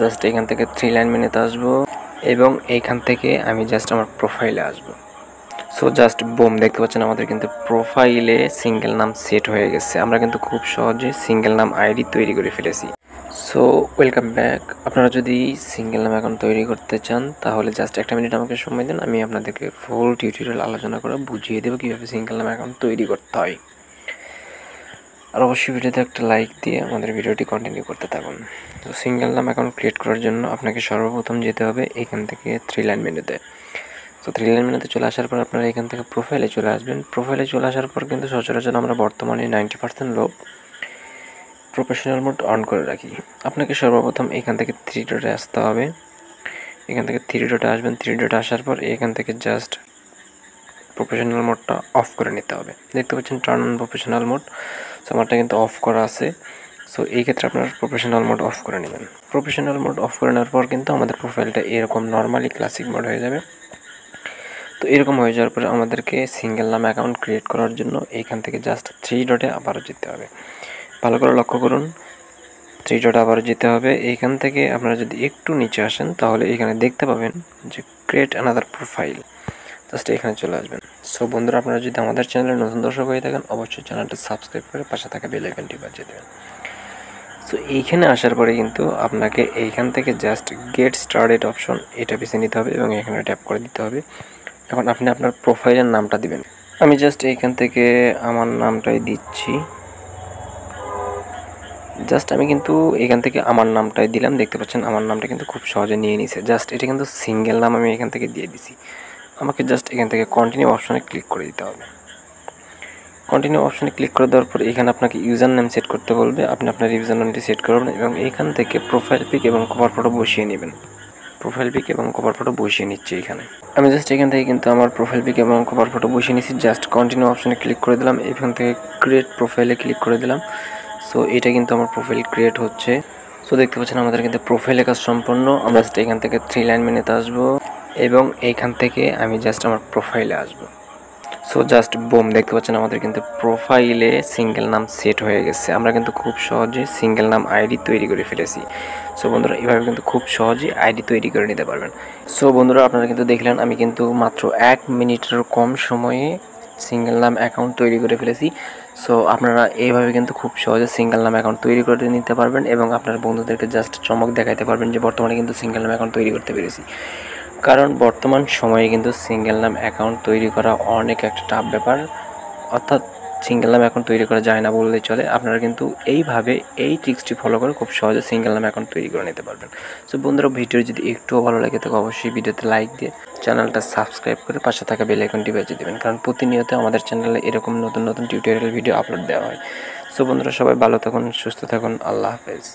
Just এখান থেকে 3 line মেনুতে আসবো এবং এইখান থেকে আমি জাস্ট আমার প্রোফাইলে আসবো। সো জাস্ট বুম, দেখতে পাচ্ছেন আমাদের কিন্তু প্রোফাইলে সিঙ্গেল নাম সেট হয়ে গেছে। আমরা কিন্তু খুব সহজে সিঙ্গেল নাম আইডি তৈরি করে ফেলেছি। So welcome back. আপনারা যদি সিঙ্গেল নাম অ্যাকাউন্ট তৈরি করতে চান তাহলে জাস্ট 1 মিনিট আমাকে সময় দিন, আমি আপনাদেরকে ফুল টিউটোরিয়াল আলোচনা করে বুঝিয়ে দেবো কীভাবে সিঙ্গেল নাম অ্যাকাউন্ট তৈরি করতে হয়। আর অবশ্যই ভিডিওতে একটা লাইক দিয়ে আমাদের ভিডিওটি কন্টিনিউ করতে থাকুন। তো সিঙ্গেল নাম অ্যাকাউন্ট ক্রিয়েট করার জন্য আপনাকে সর্বপ্রথম যেতে হবে এখান থেকে 3 লাইন মেনুতে। তো 3 লাইন মেনুতে চলে আসার পর আপনারা এখান থেকে প্রোফাইলে চলে আসবেন। প্রোফাইলে চলে আসার পর কিন্তু সচরাচর আমরা বর্তমানে 90% লোক প্রফেশনাল মোড অন করে রাখি। আপনাকে সর্বপ্রথম এখান থেকে 3 ডটে আসতে হবে। এখান থেকে 3 ডটে আসবেন। 3 ডটে আসার পর এখান থেকে জাস্ট প্রফেশনাল মোডটা অফ করে নিতে হবে। দেখতে পাচ্ছেন turn on professional mode. So আমারটা কিন্তু অফ করা আছে। সো এই ক্ষেত্রে আপনারা প্রফেশনাল মোড অফ করে নেবেন। প্রফেশনাল মোড অফ করে নেওয়ার পর কিন্তু আমাদের প্রোফাইলটা এরকম নর্মালি ক্লাসিক মোড হয়ে যাবে। তো এরকম হয়ে যাওয়ার পরে আমাদেরকে সিঙ্গেল নাম অ্যাকাউন্ট ক্রিয়েট করার জন্য এইখান থেকে জাস্ট 3 ডটে আবারও যেতে হবে। ভালো করে লক্ষ্য করুন, 3 ডটে আবারও যেতে হবে। এইখান থেকে আপনারা যদি একটু নিচে আসেন তাহলে এখানে দেখতে পাবেন যে ক্রিয়েট অ্যানাদার প্রোফাইল, জাস্ট এখানে চলে আসবেন। সো বন্ধুরা, আপনারা যদি আমাদের চ্যানেলে নতুন দর্শক হয়ে থাকেন অবশ্যই চ্যানেলটা সাবস্ক্রাইব করে পাশে থাকা বেল আইকনটি বাজিয়ে দেবেন। সো এইখানে আসার পরে কিন্তু আপনাকে এইখান থেকে জাস্ট গেট স্টার্টেড অপশন এটা বেছে নিতে হবে এবং এখানে ট্যাপ করে দিতে হবে। এখন আপনি আপনার প্রোফাইলের নামটা দিবেন। আমি জাস্ট এইখান থেকে আমার নামটাই দিচ্ছি। জাস্ট আমি কিন্তু এখান থেকে আমার নামটাই দিলাম। দেখতে পাচ্ছেন আমার নামটা কিন্তু খুব সহজে নিয়ে নিছে। জাস্ট এটা কিন্তু সিঙ্গেল নাম আমি এখান থেকে দিয়ে দিছি। আমাকে জাস্ট এখান থেকে কন্টিনিউ অপশনে ক্লিক করে দিতে হবে। কন্টিনিউ অপশনে ক্লিক করে দেওয়ার পর এখানে আপনাকে ইউজার নেম সেট করতে বলবে। আপনি আপনার ইউজার নেমটি সেট করবেন এবং এখান থেকে প্রোফাইল পিক এবং কভার ফটো বসিয়ে নেবেন। প্রোফাইল পিক এবং কভার ফটো বসিয়ে নিচ্ছি এখানে। আমি জাস্ট এখান থেকে কিন্তু আমার প্রোফাইল পিক এবং কভার ফটো বসিয়ে নিচ্ছি। জাস্ট কন্টিনিউ অপশনে ক্লিক করে দিলাম। এখান থেকে ক্রিয়েট প্রোফাইলে ক্লিক করে দিলাম। সো এটা কিন্তু আমার প্রোফাইল ক্রিয়েট হচ্ছে। সো দেখতে পাচ্ছেন আমাদের কিন্তু প্রোফাইলের কাজ সম্পন্ন। আমরা জাস্ট এখান থেকে 3 লাইন মেনুতে আসবো এবং এইখান থেকে আমি জাস্ট আমার প্রোফাইলে আসবো। সো জাস্ট বুম, দেখতে পাচ্ছেন আমাদের কিন্তু প্রোফাইলে সিঙ্গেল নাম সেট হয়ে গেছে। আমরা কিন্তু খুব সহজে সিঙ্গেল নাম আইডি তৈরি করে ফেলেছি। সো বন্ধুরা, এভাবে কিন্তু খুব সহজে আইডি তৈরি করে নিতে পারবেন। সো বন্ধুরা, আপনারা কিন্তু দেখলেন আমি কিন্তু মাত্র 1 মিনিটের কম সময়ে সিঙ্গেল নাম অ্যাকাউন্ট তৈরি করে ফেলেছি। সো আপনারা এইভাবে কিন্তু খুব সহজে সিঙ্গেল নাম অ্যাকাউন্ট তৈরি করে নিতে পারবেন এবং আপনার বন্ধুদেরকে জাস্ট চমক দেখাতে পারবেন যে বর্তমানে কিন্তু সিঙ্গেল নাম অ্যাকাউন্ট তৈরি করতে পেরেছি। কারণ বর্তমান সময়ে কিন্তু সিঙ্গেল নাম অ্যাকাউন্ট তৈরি করা অনেক একটা টাফ ব্যাপার, অর্থাৎ সিঙ্গেল নাম অ্যাকাউন্ট তৈরি করা যায় না বললেই চলে। আপনারা কিন্তু এইভাবে এই ট্রিক্সটি ফলো করে খুব সহজে সিঙ্গেল নাম অ্যাকাউন্ট তৈরি করে নিতে পারবেন। সো বন্ধুরা, ভিডিও যদি একটুও ভালো লাগে তাহলে অবশ্যই ভিডিওতে লাইক দিয়ে চ্যানেলটা সাবস্ক্রাইব করে পাশে থাকা বেল আইকনটি বাজিয়ে দেবেন, কারণ প্রতিনিয়ত আমাদের চ্যানেলে এরকম নতুন নতুন টিউটোরিয়াল ভিডিও আপলোড দেওয়া হয়। সো বন্ধুরা, সবাই ভালো থাকুন, সুস্থ থাকুন, আল্লাহ হাফেজ।